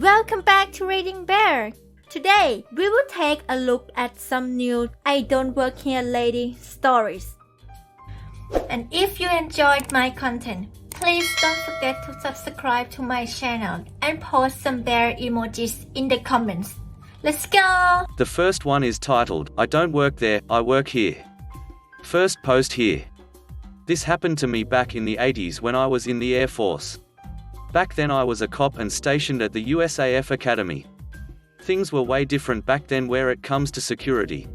Welcome back to ReadingBear. Today, we will take a look at some new IDontWorkHereLady stories. And if you enjoyed my content, please don't forget to subscribe to my channel and post some bear emojis in the comments. Let's go! The first one is titled, I don't work there, I work here. First post here. This happened to me back in the 80s when I was in the Air Force. Back then I was a cop and stationed at the USAF Academy. Things were way different back then where it comes to security.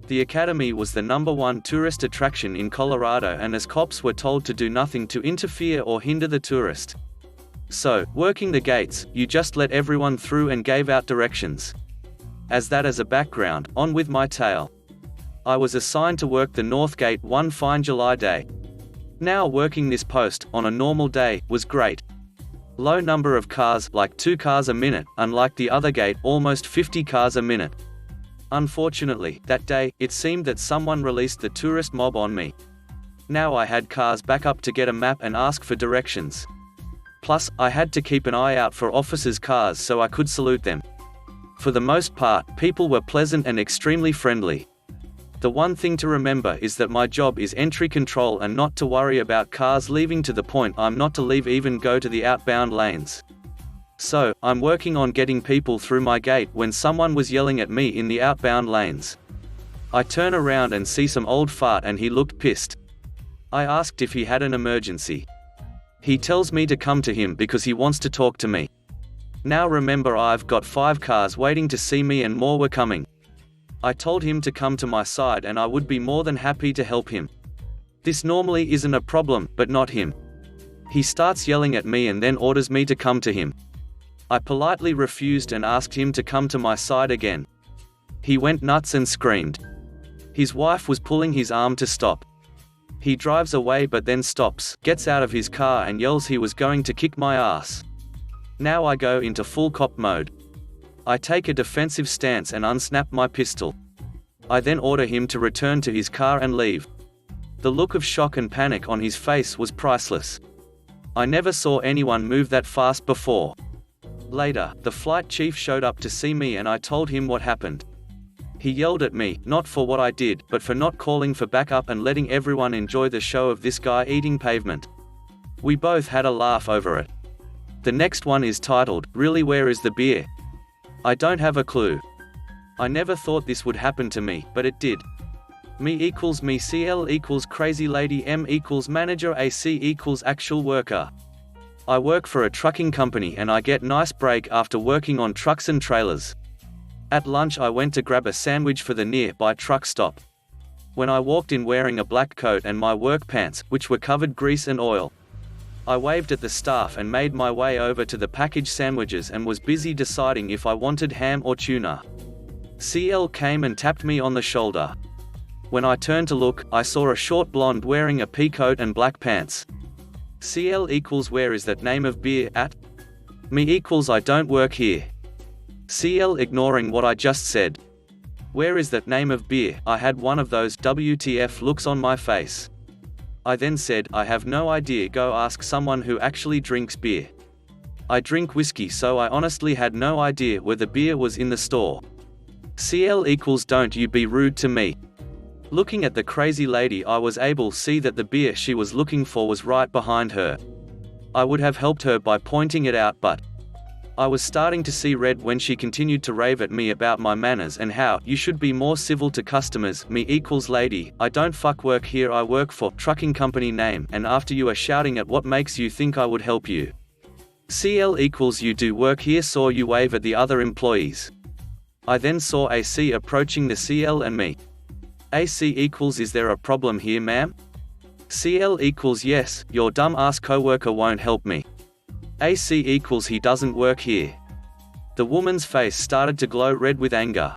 The academy was the #1 tourist attraction in Colorado, and as cops were told to do nothing to interfere or hinder the tourist. So, working the gates, you just let everyone through and gave out directions. As a background, on with my tale. I was assigned to work the North Gate one fine July day. Now working this post, on a normal day, was great. Low number of cars, like 2 cars a minute, unlike the other gate, almost 50 cars a minute. Unfortunately, that day, it seemed that someone released the tourist mob on me. Now I had cars back up to get a map and ask for directions. Plus, I had to keep an eye out for officers' cars so I could salute them. For the most part, people were pleasant and extremely friendly. The one thing to remember is that my job is entry control and not to worry about cars leaving, to the point I'm not to leave even go to the outbound lanes. So, I'm working on getting people through my gate when someone was yelling at me in the outbound lanes. I turn around and see some old fart and he looked pissed. I asked if he had an emergency. He tells me to come to him because he wants to talk to me. Now remember, I've got 5 cars waiting to see me and more were coming. I told him to come to my side and I would be more than happy to help him. This normally isn't a problem, but not him. He starts yelling at me and then orders me to come to him. I politely refused and asked him to come to my side again. He went nuts and screamed. His wife was pulling his arm to stop. He drives away but then stops, gets out of his car and yells he was going to kick my ass. Now I go into full cop mode. I take a defensive stance and unsnap my pistol. I then order him to return to his car and leave. The look of shock and panic on his face was priceless. I never saw anyone move that fast before. Later, the flight chief showed up to see me and I told him what happened. He yelled at me, not for what I did, but for not calling for backup and letting everyone enjoy the show of this guy eating pavement. We both had a laugh over it. The next one is titled, Really Where is the Beer? I don't have a clue. I never thought this would happen to me, but it did. Me equals me, CL equals crazy lady, M equals manager, AC equals actual worker. I work for a trucking company and I get nice break after working on trucks and trailers. At lunch I went to grab a sandwich for the nearby truck stop. When I walked in wearing a black coat and my work pants, which were covered grease and oil, I waved at the staff and made my way over to the packaged sandwiches and was busy deciding if I wanted ham or tuna. CL came and tapped me on the shoulder. When I turned to look, I saw a short blonde wearing a pea coat and black pants. CL equals where is that name of beer at? Me equals I don't work here. CL ignoring what I just said. Where is that name of beer? I had one of those WTF looks on my face. I then said, I have no idea, go ask someone who actually drinks beer. I drink whiskey, so I honestly had no idea where the beer was in the store. CL equals don't you be rude to me. Looking at the crazy lady, I was able to see that the beer she was looking for was right behind her. I would have helped her by pointing it out, but I was starting to see red when she continued to rave at me about my manners and how you should be more civil to customers. Me equals lady, I don't fuck work here, I work for trucking company name, and after you are shouting at what makes you think I would help you. CL equals you do work here, saw you wave at the other employees. I then saw AC approaching the CL and me. AC equals is there a problem here, ma'am? CL equals yes, your dumb ass coworker won't help me. AC equals he doesn't work here. The woman's face started to glow red with anger.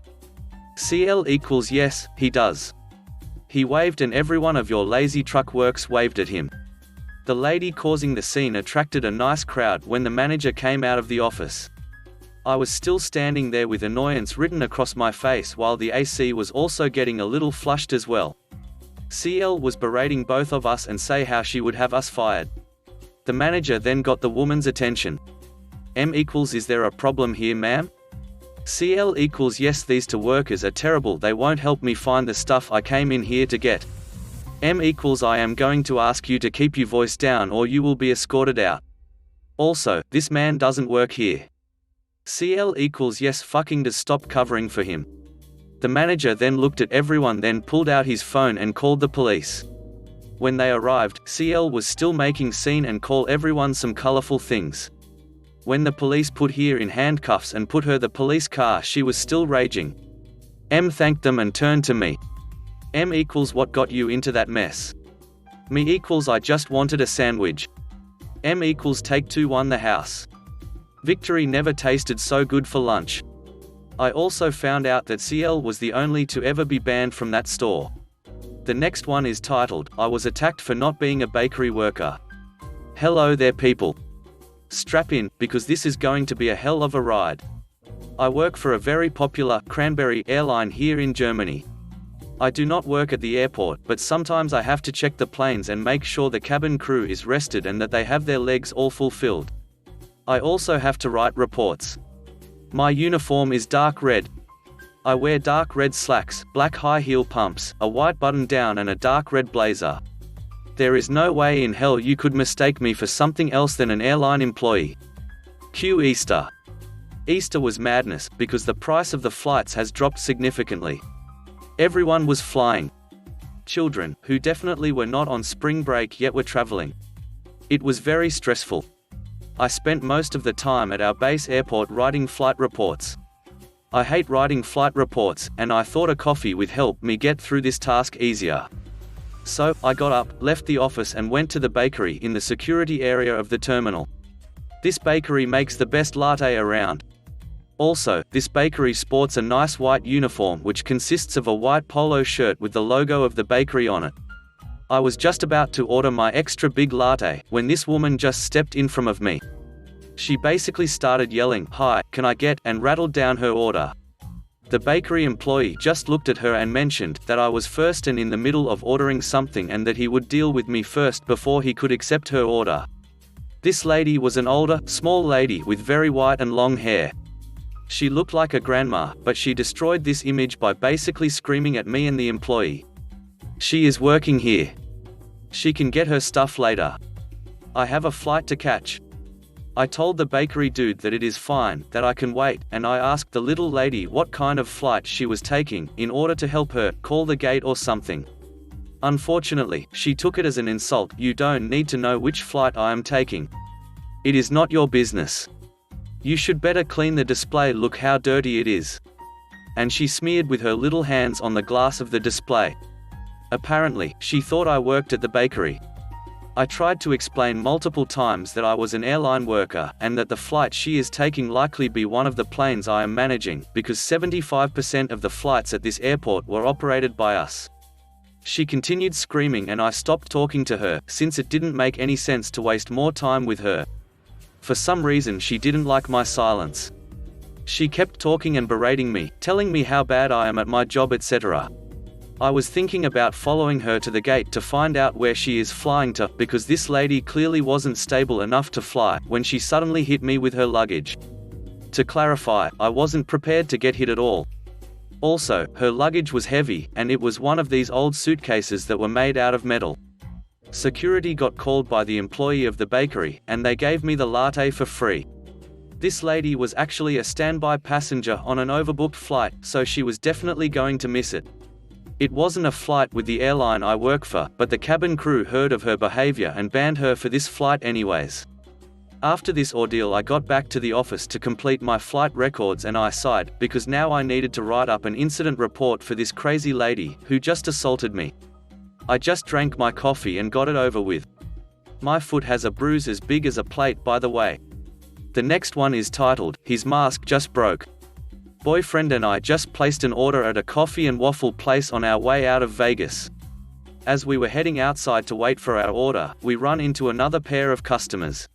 CL equals yes, he does. He waved and every one of your lazy truck works waved at him. The lady causing the scene attracted a nice crowd when the manager came out of the office. I was still standing there with annoyance written across my face while the AC was also getting a little flushed as well. CL was berating both of us and say how she would have us fired. The manager then got the woman's attention. M equals is there a problem here, ma'am? CL equals yes, these two workers are terrible, they won't help me find the stuff I came in here to get. M equals I am going to ask you to keep your voice down or you will be escorted out. Also, this man doesn't work here. CL equals yes, fucking does, stop covering for him. The manager then looked at everyone, then pulled out his phone and called the police. When they arrived, CL was still making scene and call everyone some colorful things. When the police put her in handcuffs and put her the police car, she was still raging. M thanked them and turned to me. M equals what got you into that mess? Me equals I just wanted a sandwich. M equals take 2 won the house. Victory never tasted so good for lunch. I also found out that CL was the only to ever be banned from that store. The next one is titled, I was attacked for not being a bakery worker. Hello there people. Strap in, because this is going to be a hell of a ride. I work for a very popular cranberry airline here in Germany. I do not work at the airport, but sometimes I have to check the planes and make sure the cabin crew is rested and that they have their legs all fulfilled. I also have to write reports. My uniform is dark red. I wear dark red slacks, black high heel pumps, a white button down and a dark red blazer. There is no way in hell you could mistake me for something else than an airline employee. Cue Easter. Easter was madness, because the price of the flights has dropped significantly. Everyone was flying. Children, who definitely were not on spring break yet, were traveling. It was very stressful. I spent most of the time at our base airport writing flight reports. I hate writing flight reports, and I thought a coffee would help me get through this task easier. So, I got up, left the office and went to the bakery in the security area of the terminal. This bakery makes the best latte around. Also, this bakery sports a nice white uniform which consists of a white polo shirt with the logo of the bakery on it. I was just about to order my extra big latte when this woman just stepped in front of me. She basically started yelling, "Hi, can I get," and rattled down her order. The bakery employee just looked at her and mentioned that I was first and in the middle of ordering something and that he would deal with me first before he could accept her order. This lady was an older, small lady with very white and long hair. She looked like a grandma, but she destroyed this image by basically screaming at me and the employee. She is working here. She can get her stuff later. I have a flight to catch. I told the bakery dude that it is fine, that I can wait, and I asked the little lady what kind of flight she was taking, in order to help her, call the gate or something. Unfortunately, she took it as an insult. You don't need to know which flight I am taking. It is not your business. You should better clean the display, look how dirty it is. And she smeared with her little hands on the glass of the display. Apparently, she thought I worked at the bakery. I tried to explain multiple times that I was an airline worker, and that the flight she is taking likely be one of the planes I am managing, because 75% of the flights at this airport were operated by us. She continued screaming and I stopped talking to her, since it didn't make any sense to waste more time with her. For some reason she didn't like my silence. She kept talking and berating me, telling me how bad I am at my job, etc. I was thinking about following her to the gate to find out where she is flying to, because this lady clearly wasn't stable enough to fly, when she suddenly hit me with her luggage. To clarify, I wasn't prepared to get hit at all. Also, her luggage was heavy, and it was one of these old suitcases that were made out of metal. Security got called by the employee of the bakery, and they gave me the latte for free. This lady was actually a standby passenger on an overbooked flight, so she was definitely going to miss it. It wasn't a flight with the airline I work for, but the cabin crew heard of her behavior and banned her for this flight anyways. After this ordeal I got back to the office to complete my flight records and I sighed, because now I needed to write up an incident report for this crazy lady, who just assaulted me. I just drank my coffee and got it over with. My foot has a bruise as big as a plate, by the way. The next one is titled, His Mask Just Broke. Boyfriend and I just placed an order at a coffee and waffle place on our way out of Vegas. As we were heading outside to wait for our order, we run into another pair of customers.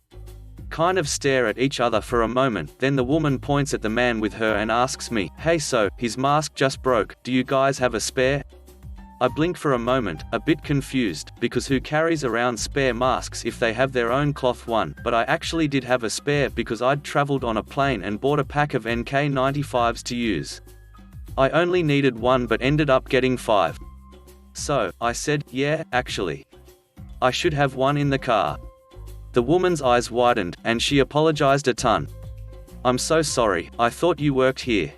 Kind of stare at each other for a moment, then the woman points at the man with her and asks me, "Hey, so, his mask just broke, do you guys have a spare?" I blink for a moment, a bit confused, because who carries around spare masks if they have their own cloth one, but I actually did have a spare because I'd traveled on a plane and bought a pack of NK95s to use. I only needed one but ended up getting 5. So, I said, yeah, actually. I should have one in the car. The woman's eyes widened, and she apologized a ton. I'm so sorry, I thought you worked here.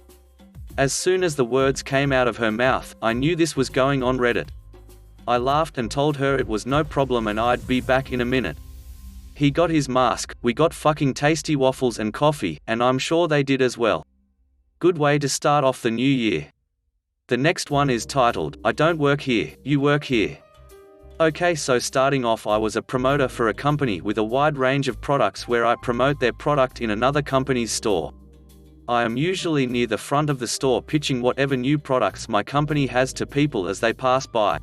As soon as the words came out of her mouth, I knew this was going on Reddit. I laughed and told her it was no problem and I'd be back in a minute. He got his mask, we got fucking tasty waffles and coffee, and I'm sure they did as well. Good way to start off the new year. The next one is titled, I don't work here, you work here. Okay, so starting off, I was a promoter for a company with a wide range of products where I promote their product in another company's store. I am usually near the front of the store pitching whatever new products my company has to people as they pass by.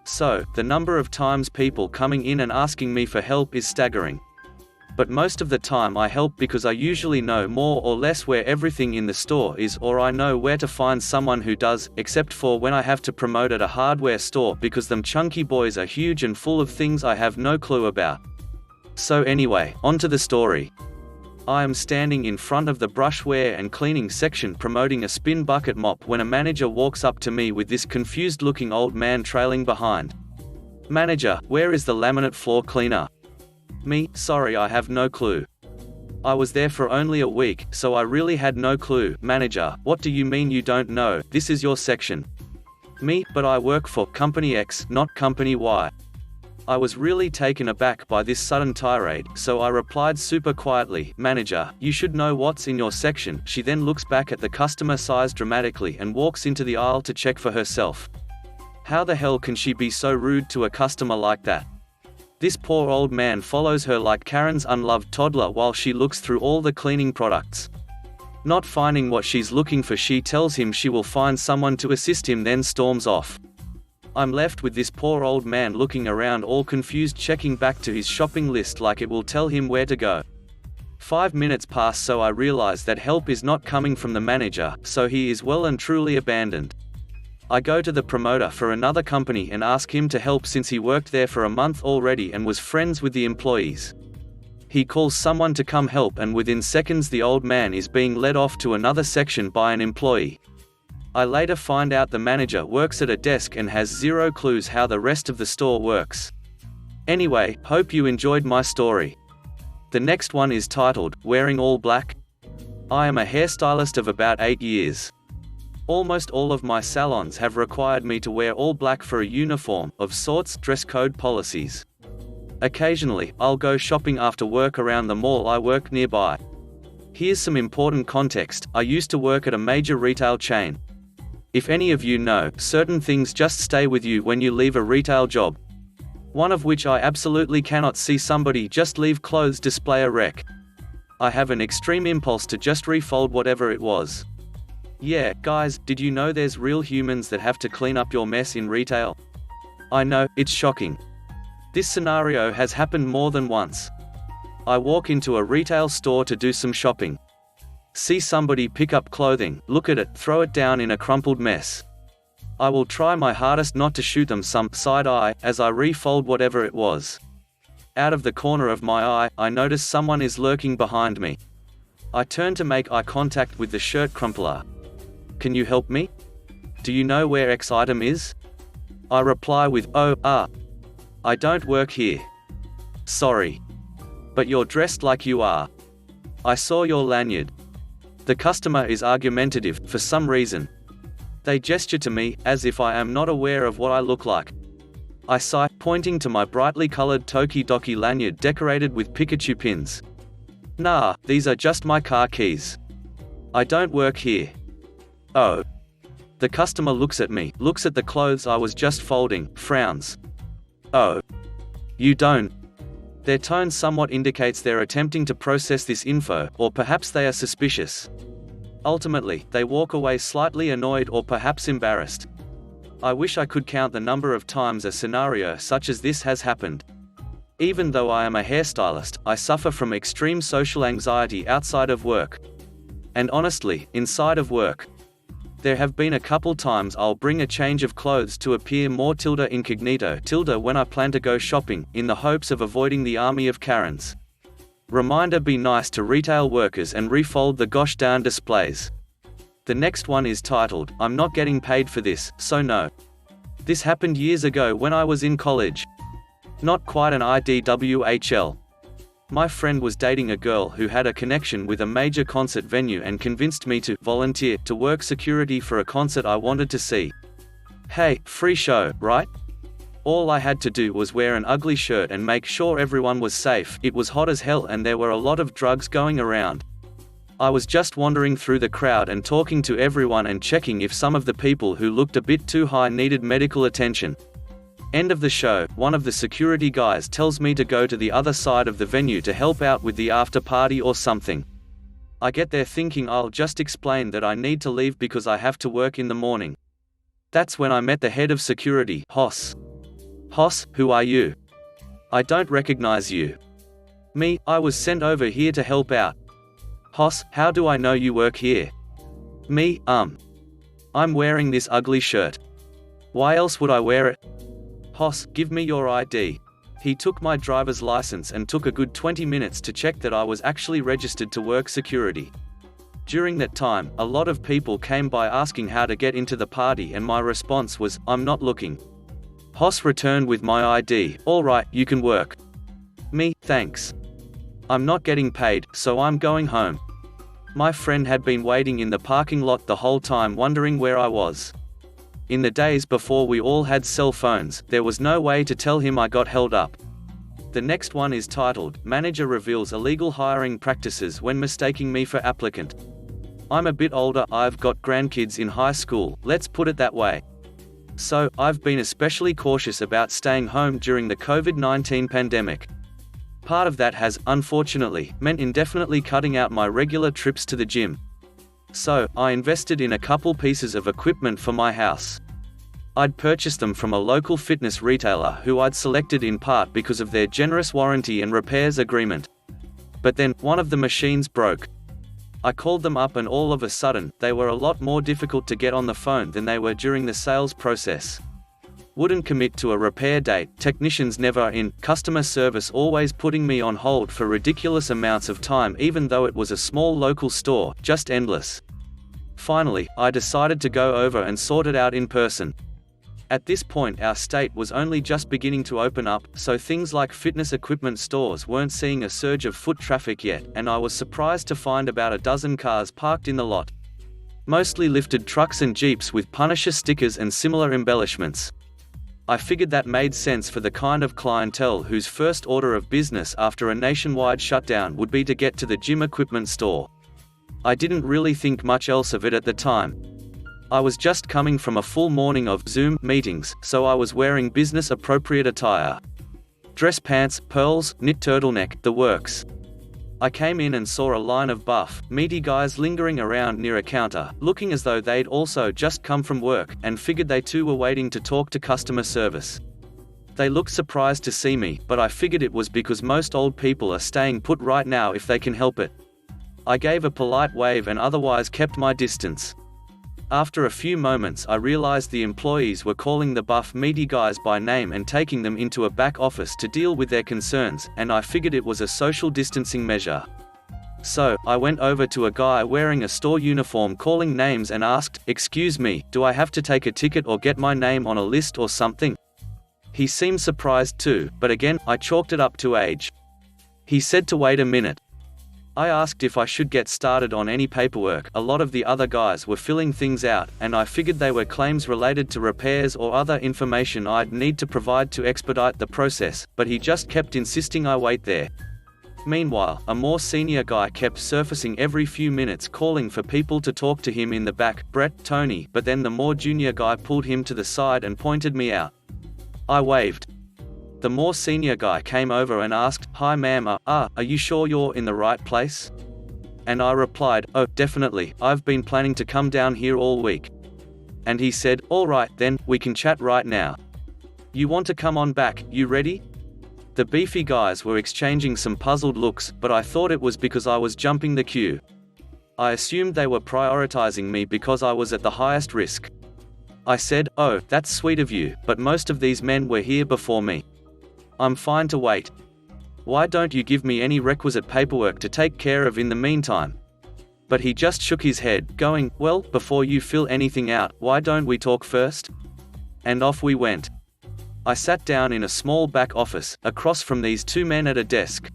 So, the number of times people coming in and asking me for help is staggering. But most of the time I help because I usually know more or less where everything in the store is, or I know where to find someone who does, except for when I have to promote at a hardware store because them chunky boys are huge and full of things I have no clue about. So anyway, on to the story. I am standing in front of the brushware and cleaning section promoting a spin bucket mop when a manager walks up to me with this confused looking old man trailing behind. Manager, where is the laminate floor cleaner? Me, sorry, I have no clue. I was there for only a week, so I really had no clue. Manager, what do you mean you don't know? This is your section. Me, but I work for Company X, not Company Y. I was really taken aback by this sudden tirade, so I replied super quietly, Manager, you should know what's in your section. She then looks back at the customer size dramatically and walks into the aisle to check for herself. How the hell can she be so rude to a customer like that? This poor old man follows her like Karen's unloved toddler while she looks through all the cleaning products. Not finding what she's looking for, she tells him she will find someone to assist him, then storms off. I'm left with this poor old man looking around all confused, checking back to his shopping list like it will tell him where to go. 5 minutes pass, so I realize that help is not coming from the manager, so he is well and truly abandoned. I go to the promoter for another company and ask him to help since he worked there for a month already and was friends with the employees. He calls someone to come help, and within seconds the old man is being led off to another section by an employee. I later find out the manager works at a desk and has zero clues how the rest of the store works. Anyway, hope you enjoyed my story. The next one is titled, Wearing All Black. I am a hairstylist of about 8 years. Almost all of my salons have required me to wear all black for a uniform of sorts, dress code policies. Occasionally, I'll go shopping after work around the mall I work nearby. Here's some important context. I used to work at a major retail chain. If any of you know, certain things just stay with you when you leave a retail job. One of which I absolutely cannot see somebody just leave clothes display a wreck. I have an extreme impulse to just refold whatever it was. Yeah, guys, did you know there's real humans that have to clean up your mess in retail? I know, it's shocking. This scenario has happened more than once. I walk into a retail store to do some shopping. See somebody pick up clothing, look at it, throw it down in a crumpled mess. I will try my hardest not to shoot them some side eye as I refold whatever it was. Out of the corner of my eye, I notice someone is lurking behind me. I turn to make eye contact with the shirt crumpler. Can you help me? Do you know where X item is? I reply with, I don't work here. Sorry. But you're dressed like you are. I saw your lanyard. The customer is argumentative, for some reason. They gesture to me, as if I am not aware of what I look like. I sigh, pointing to my brightly colored Tokidoki lanyard decorated with Pikachu pins. Nah, these are just my car keys. I don't work here. Oh. The customer looks at me, looks at the clothes I was just folding, frowns. Oh. You don't. Their tone somewhat indicates they're attempting to process this info, or perhaps they are suspicious. Ultimately, they walk away slightly annoyed or perhaps embarrassed. I wish I could count the number of times a scenario such as this has happened. Even though I am a hairstylist, I suffer from extreme social anxiety outside of work. And honestly, inside of work. There have been a couple times I'll bring a change of clothes to appear more incognito when I plan to go shopping, in the hopes of avoiding the army of Karens. Reminder: be nice to retail workers and refold the gosh darn displays. The next one is titled, I'm not getting paid for this, so no. This happened years ago when I was in college. Not quite an IDWHL. My friend was dating a girl who had a connection with a major concert venue and convinced me to volunteer to work security for a concert I wanted to see. Hey, free show, right? All I had to do was wear an ugly shirt and make sure everyone was safe. It was hot as hell and there were a lot of drugs going around. I was just wandering through the crowd and talking to everyone and checking if some of the people who looked a bit too high needed medical attention. End of the show, one of the security guys tells me to go to the other side of the venue to help out with the after party or something. I get there thinking I'll just explain that I need to leave because I have to work in the morning. That's when I met the head of security, Hoss. Hoss, who are you? I don't recognize you. Me, I was sent over here to help out. Hoss, how do I know you work here? Me, I'm wearing this ugly shirt. Why else would I wear it? Hoss, give me your ID. He took my driver's license and took a good 20 minutes to check that I was actually registered to work security. During that time, a lot of people came by asking how to get into the party and my response was, I'm not looking. Hoss returned with my ID, alright, you can work. Me, thanks. I'm not getting paid, so I'm going home. My friend had been waiting in the parking lot the whole time wondering where I was. In the days before we all had cell phones, there was no way to tell him I got held up. The next one is titled, Manager Reveals Illegal Hiring Practices When Mistaking Me for Applicant. I'm a bit older, I've got grandkids in high school, let's put it that way. So, I've been especially cautious about staying home during the COVID-19 pandemic. Part of that has, unfortunately, meant indefinitely cutting out my regular trips to the gym. So, I invested in a couple pieces of equipment for my house. I'd purchased them from a local fitness retailer who I'd selected in part because of their generous warranty and repairs agreement. But then, one of the machines broke. I called them up and all of a sudden, they were a lot more difficult to get on the phone than they were during the sales process. Wouldn't commit to a repair date, technicians never in, customer service always putting me on hold for ridiculous amounts of time even though it was a small local store, just endless. Finally, I decided to go over and sort it out in person. At this point our state was only just beginning to open up, so things like fitness equipment stores weren't seeing a surge of foot traffic yet, and I was surprised to find about a dozen cars parked in the lot. Mostly lifted trucks and jeeps with Punisher stickers and similar embellishments. I figured that made sense for the kind of clientele whose first order of business after a nationwide shutdown would be to get to the gym equipment store. I didn't really think much else of it at the time. I was just coming from a full morning of Zoom meetings, so I was wearing business-appropriate attire. Dress pants, pearls, knit turtleneck, the works. I came in and saw a line of buff, meaty guys lingering around near a counter, looking as though they'd also just come from work, and figured they too were waiting to talk to customer service. They looked surprised to see me, but I figured it was because most old people are staying put right now if they can help it. I gave a polite wave and otherwise kept my distance. After a few moments I realized the employees were calling the buff meaty guys by name and taking them into a back office to deal with their concerns, and I figured it was a social distancing measure. So, I went over to a guy wearing a store uniform calling names and asked, "Excuse me, do I have to take a ticket or get my name on a list or something?" He seemed surprised too, but again, I chalked it up to age. He said to wait a minute. I asked if I should get started on any paperwork. A lot of the other guys were filling things out, and I figured they were claims related to repairs or other information I'd need to provide to expedite the process, but he just kept insisting I wait there. Meanwhile, a more senior guy kept surfacing every few minutes calling for people to talk to him in the back, Brett, Tony, but then the more junior guy pulled him to the side and pointed me out. I waved. The more senior guy came over and asked, "Hi ma'am, are you sure you're in the right place?" And I replied, "Oh, definitely, I've been planning to come down here all week." And he said, "All right then, we can chat right now. You want to come on back, you ready?" The beefy guys were exchanging some puzzled looks, but I thought it was because I was jumping the queue. I assumed they were prioritizing me because I was at the highest risk. I said, "Oh, that's sweet of you, but most of these men were here before me. I'm fine to wait. Why don't you give me any requisite paperwork to take care of in the meantime?" But he just shook his head, going, "Well, before you fill anything out, why don't we talk first?" And off we went. I sat down in a small back office, across from these two men at a desk.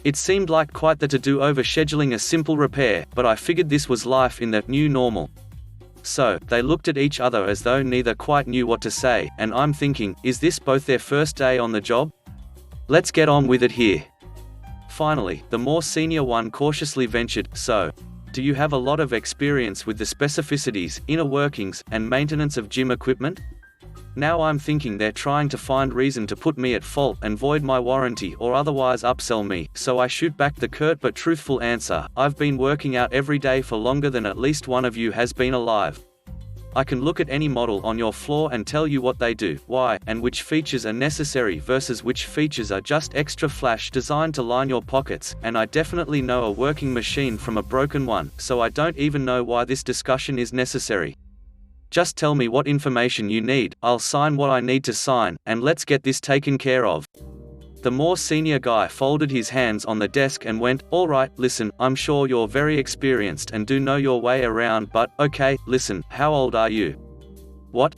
It seemed like quite the to-do over scheduling a simple repair, but I figured this was life in the new normal. So, they looked at each other as though neither quite knew what to say, and I'm thinking, is this both their first day on the job? Let's get on with it here. Finally, the more senior one cautiously ventured, "So, do you have a lot of experience with the specificities, inner workings, and maintenance of gym equipment?" Now I'm thinking they're trying to find reason to put me at fault and void my warranty or otherwise upsell me, so I shoot back the curt but truthful answer, "I've been working out every day for longer than at least one of you has been alive. I can look at any model on your floor and tell you what they do, why, and which features are necessary versus which features are just extra flash designed to line your pockets, and I definitely know a working machine from a broken one, so I don't even know why this discussion is necessary. Just tell me what information you need, I'll sign what I need to sign, and let's get this taken care of." The more senior guy folded his hands on the desk and went, "All right, listen, I'm sure you're very experienced and do know your way around, but, okay, listen, how old are you?" What?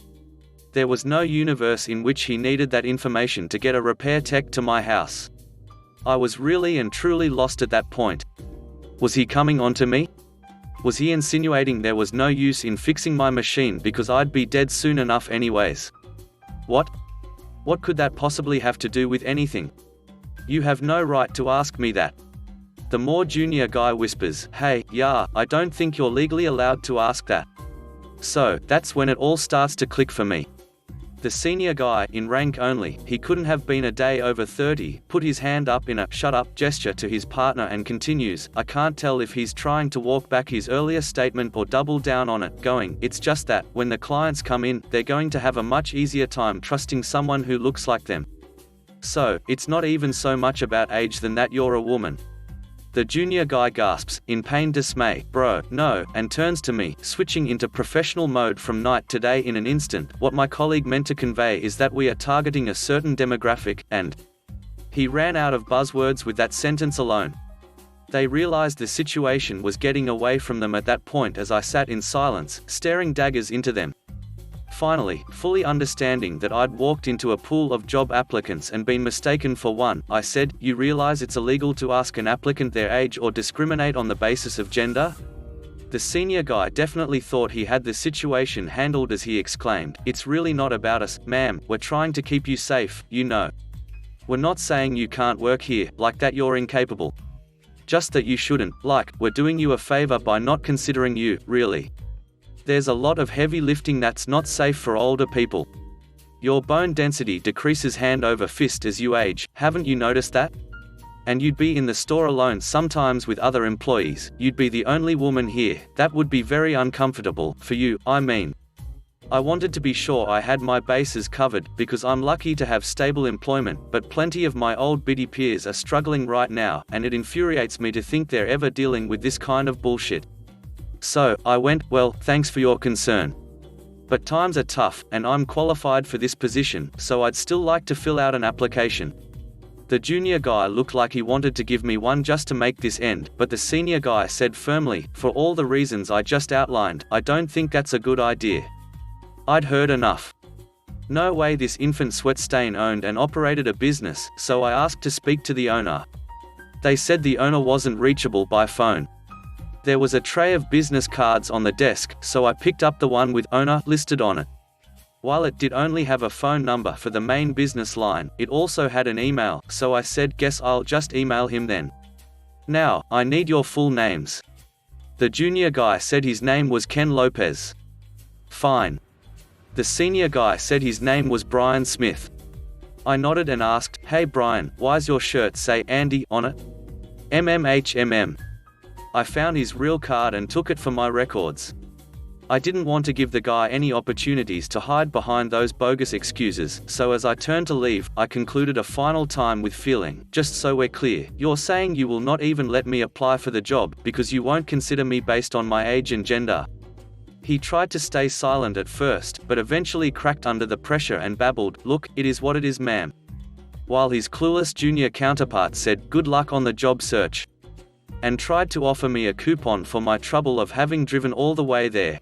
There was no universe in which he needed that information to get a repair tech to my house. I was really and truly lost at that point. Was he coming on to me? Was he insinuating there was no use in fixing my machine because I'd be dead soon enough anyways? What? What could that possibly have to do with anything? You have no right to ask me that. The more junior guy whispers, "Hey, yeah, I don't think you're legally allowed to ask that." So, that's when it all starts to click for me. The senior guy, in rank only, he couldn't have been a day over 30, put his hand up in a "shut up" gesture to his partner and continues, I can't tell if he's trying to walk back his earlier statement or double down on it, going, "It's just that, when the clients come in, they're going to have a much easier time trusting someone who looks like them. So, it's not even so much about age than that you're a woman." The junior guy gasps, in pained dismay, "Bro, no," and turns to me, switching into professional mode from night to day in an instant. What my colleague meant to convey is that we are targeting a certain demographic, and he ran out of buzzwords with that sentence alone. They realized the situation was getting away from them at that point as I sat in silence, staring daggers into them. Finally, fully understanding that I'd walked into a pool of job applicants and been mistaken for one, I said, "You realize it's illegal to ask an applicant their age or discriminate on the basis of gender?" The senior guy definitely thought he had the situation handled as he exclaimed, "It's really not about us, ma'am, we're trying to keep you safe, you know. We're not saying you can't work here, like that you're incapable. Just that you shouldn't, like, we're doing you a favor by not considering you, really. There's a lot of heavy lifting that's not safe for older people. Your bone density decreases hand over fist as you age, haven't you noticed that? And you'd be in the store alone sometimes with other employees, you'd be the only woman here, that would be very uncomfortable, for you, I mean. I wanted to be sure I had my bases covered, because I'm lucky to have stable employment, but plenty of my old biddy peers are struggling right now, and it infuriates me to think they're ever dealing with this kind of bullshit. So, I went, well, thanks for your concern. But times are tough, and I'm qualified for this position, so I'd still like to fill out an application." The junior guy looked like he wanted to give me one just to make this end, but the senior guy said firmly, "For all the reasons I just outlined, I don't think that's a good idea. I'd heard enough. No way this infant sweat stain owned and operated a business, so I asked to speak to the owner. They said the owner wasn't reachable by phone. There was a tray of business cards on the desk, so I picked up the one with owner listed on it. While it did only have a phone number for the main business line, it also had an email, so I said, guess I'll just email him then. Now, I need your full names." The junior guy said his name was Ken Lopez. Fine. The senior guy said his name was Brian Smith. I nodded and asked, "Hey Brian, why's your shirt say Andy on it?" "MMHMM. I found his real card and took it for my records." I didn't want to give the guy any opportunities to hide behind those bogus excuses, so as I turned to leave, I concluded a final time with feeling, just so we're clear, you're saying you will not even let me apply for the job, because you won't consider me based on my age and gender? He tried to stay silent at first, but eventually cracked under the pressure and babbled, look, it is what it is, ma'am. While his clueless junior counterpart said, good luck on the job search, and tried to offer me a coupon for my trouble of having driven all the way there.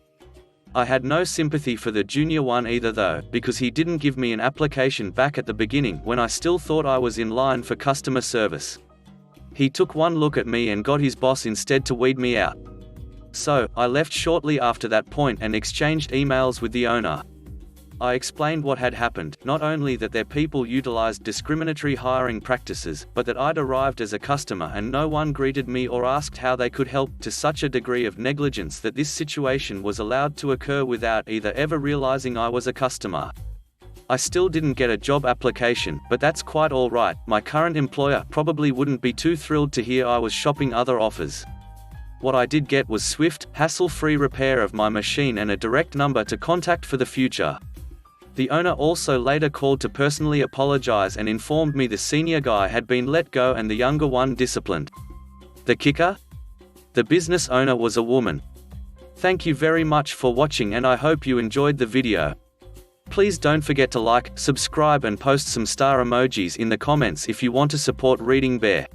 I had no sympathy for the junior one either though, because he didn't give me an application back at the beginning when I still thought I was in line for customer service. He took one look at me and got his boss instead to weed me out. So, I left shortly after that point and exchanged emails with the owner. I explained what had happened, not only that their people utilized discriminatory hiring practices, but that I'd arrived as a customer and no one greeted me or asked how they could help, to such a degree of negligence that this situation was allowed to occur without either ever realizing I was a customer. I still didn't get a job application, but that's quite all right. My current employer probably wouldn't be too thrilled to hear I was shopping other offers. What I did get was swift, hassle-free repair of my machine and a direct number to contact for the future. The owner also later called to personally apologize and informed me the senior guy had been let go and the younger one disciplined. The kicker? The business owner was a woman. Thank you very much for watching and I hope you enjoyed the video. Please don't forget to like, subscribe and post some star emojis in the comments if you want to support Reading Bear.